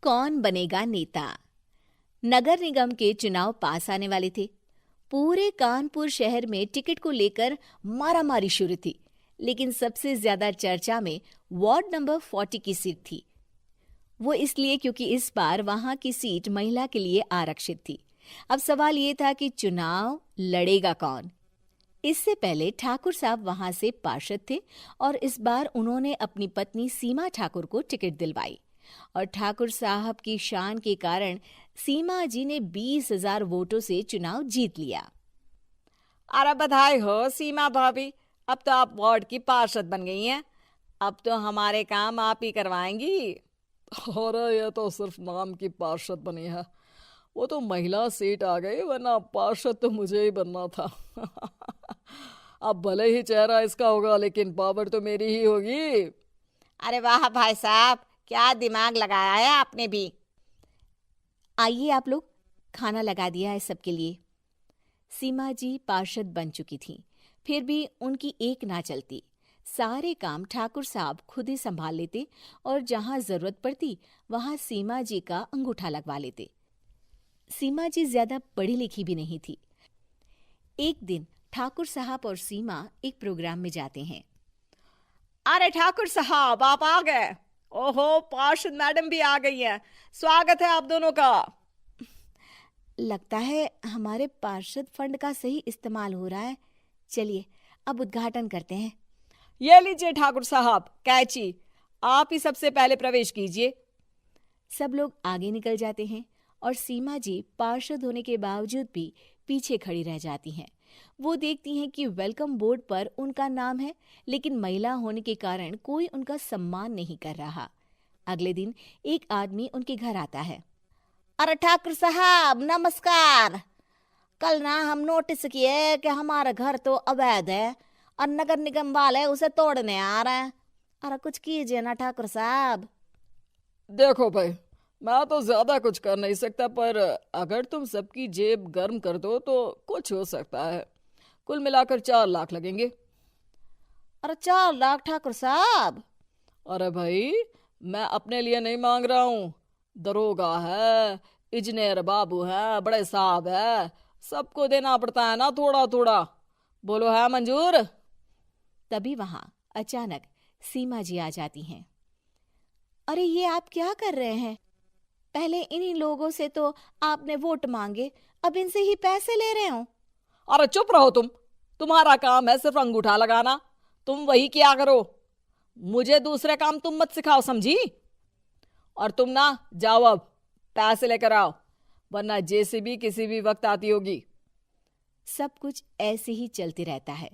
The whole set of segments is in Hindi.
कौन बनेगा नेता। नगर निगम के चुनाव पास आने वाले थे। पूरे कानपुर शहर में टिकट को लेकर मारामारी शुरू थी, लेकिन सबसे ज्यादा चर्चा में वार्ड नंबर 40 की सीट थी। वो इसलिए क्योंकि इस बार वहां की सीट महिला के लिए आरक्षित थी। अब सवाल ये था कि चुनाव लड़ेगा कौन। इससे पहले ठाकुर साहब वहां से पार्षद थे और इस बार उन्होंने अपनी पत्नी सीमा ठाकुर को टिकट दिलवाई और ठाकुर साहब की शान के कारण सीमा जी ने 20,000 वोटों से चुनाव जीत लिया। अरे बधाई हो सीमा भाभी, अब तो आप वार्ड की पार्षद बन गई हैं। अब तो हमारे काम आप ही करवाएंगी। अरे ये तो सिर्फ नाम की पार्षद बनी है, वो तो महिला सीट आ गई, वरना पार्षद तो मुझे ही बनना था। अब भले ही चेहरा इसका होगा, लेकिन पावर तो मेरी ही होगी। अरे वाह भाई साहब, क्या दिमाग लगाया है आपने भी। आइए आप लोग, खाना लगा दिया है सबके लिए। सीमा जी पार्षद बन चुकी थीं, फिर भी उनकी एक ना चलती। सारे काम ठाकुर साहब खुद ही संभाल लेते और जहां जरूरत पड़ती वहां सीमा जी का अंगूठा लगवा लेते। सीमा जी ज्यादा पढ़ी लिखी भी नहीं थी। एक दिन ठाकुर साहब और सीमा एक प्रोग्राम में जाते हैं। अरे ठाकुर साहब, आप आ गए। ओहो, पार्षद मैडम भी आ गई हैं। स्वागत है आप दोनों का। लगता है हमारे पार्षद फंड का सही इस्तेमाल हो रहा है। चलिए अब उद्घाटन करते हैं। ये लीजिए ठाकुर साहब कैची, आप ही सबसे पहले प्रवेश कीजिए। सब लोग आगे निकल जाते हैं और सीमा जी पार्षद होने के बावजूद भी पीछे खड़ी रह जाती हैं। वो देखती हैं कि वेलकम बोर्ड पर उनका नाम है, लेकिन महिला होने के कारण कोई उनका सम्मान नहीं कर रहा। अगले दिन एक आदमी उनके घर आता है। अरे ठाकुर साहब नमस्कार। कल ना हम नोटिस किए कि हमारा घर तो अवैध है और नगर निगम वाले उसे तोड़ने आ रहे हैं। अरे कुछ कीजिए ना ठाकुर साहब। देखो भाई, मैं तो ज्यादा कुछ कर नहीं सकता, पर अगर तुम सबकी जेब गर्म कर दो तो कुछ हो सकता है। कुल मिलाकर 4 लाख लगेंगे। अरे 4 लाख ठाकुर साहब? अरे भाई, मैं अपने लिए नहीं मांग रहा हूँ। दरोगा है, इंजीनियर बाबू है, बड़े साहब है, सबको देना पड़ता है ना थोड़ा थोड़ा। बोलो है मंजूर? तभी वहां अचानक सीमा जी आ जाती हैं। अरे ये आप क्या कर रहे हैं? पहले इन्हीं लोगों से तो आपने वोट मांगे, अब इनसे ही पैसे ले रहे हो। अरे चुप रहो तुम। तुम्हारा काम है सिर्फ अंगूठा लगाना, तुम वही किया करो। मुझे दूसरे काम तुम मत सिखाओ, समझी? और तुम ना जाओ, अब पैसे लेकर आओ, वरना जेसीबी किसी भी वक्त आती होगी। सब कुछ ऐसे ही चलते रहता है।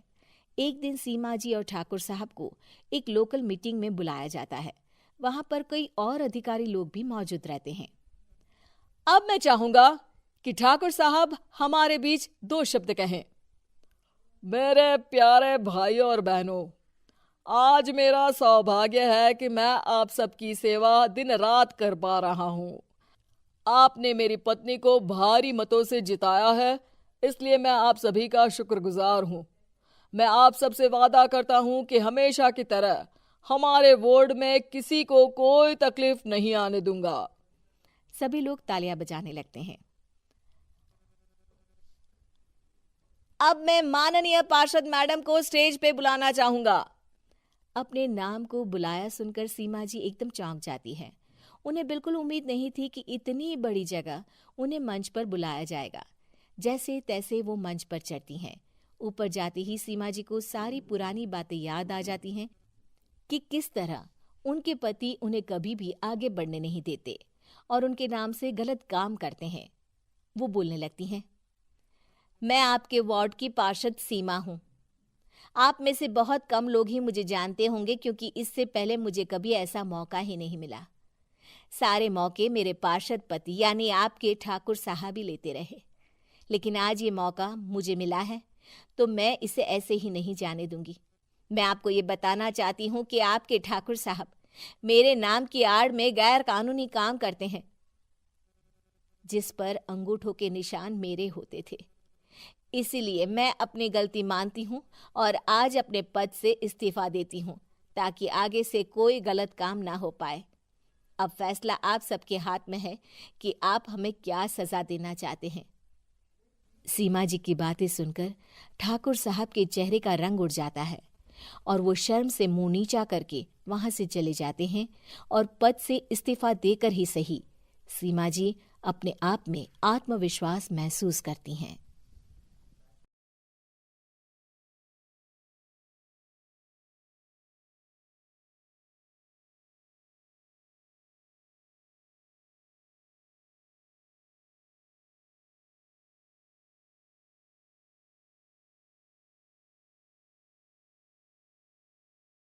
एक दिन सीमा जी और ठाकुर साहब को एक लोकल मीटिंग में बुलाया जाता है। वहां पर कई और अधिकारी लोग भी मौजूद रहते हैं। अब मैं चाहूंगा कि ठाकुर साहब हमारे बीच 2 शब्द कहें। मेरे प्यारे भाइयों और बहनों, आज मेरा सौभाग्य है कि मैं आप सबकी सेवा दिन रात कर पा रहा हूं। आपने मेरी पत्नी को भारी मतों से जिताया है, इसलिए मैं आप सभी का शुक्रगुजार हूं। मैं आप सबसे वादा करता हूं कि हमेशा की तरह हमारे वार्ड में किसी को कोई तकलीफ नहीं आने दूंगा। सभी लोग तालियां बजाने लगते हैं। अब मैं माननीय पार्षद मैडम को स्टेज पे बुलाना चाहूंगा। अपने नाम को बुलाया सुनकर सीमा जी एकदम चौंक जाती है। उन्हें बिल्कुल उम्मीद नहीं थी कि इतनी बड़ी जगह उन्हें मंच पर बुलाया जाएगा। जैसे तैसे वो मंच पर चढ़ती हैं। ऊपर जाते ही सीमा जी को सारी पुरानी बातें याद आ जाती हैं कि किस तरह उनके पति उन्हें कभी भी आगे बढ़ने नहीं देते और उनके नाम से गलत काम करते हैं। वो बोलने लगती हैं। मैं आपके वार्ड की पार्षद सीमा हूं। आप में से बहुत कम लोग ही मुझे जानते होंगे, क्योंकि इससे पहले मुझे कभी ऐसा मौका ही नहीं मिला। सारे मौके मेरे पार्षद पति यानी आपके ठाकुर साहब ही लेते रहे, लेकिन आज ये मौका मुझे मिला है तो मैं इसे ऐसे ही नहीं जाने दूंगी। मैं आपको ये बताना चाहती हूँ कि आपके ठाकुर साहब मेरे नाम की आड़ में गैर कानूनी काम करते हैं, जिस पर अंगूठों के निशान मेरे होते थे। इसीलिए मैं अपनी गलती मानती हूँ और आज अपने पद से इस्तीफा देती हूँ, ताकि आगे से कोई गलत काम ना हो पाए। अब फैसला आप सबके हाथ में है कि आप हमें क्या सजा देना चाहते हैं। सीमा जी की बातें सुनकर ठाकुर साहब के चेहरे का रंग उड़ जाता है और वो शर्म से मुंह नीचा करके वहां से चले जाते हैं और पद से इस्तीफा देकर ही सही सीमा जी अपने आप में आत्मविश्वास महसूस करती हैं।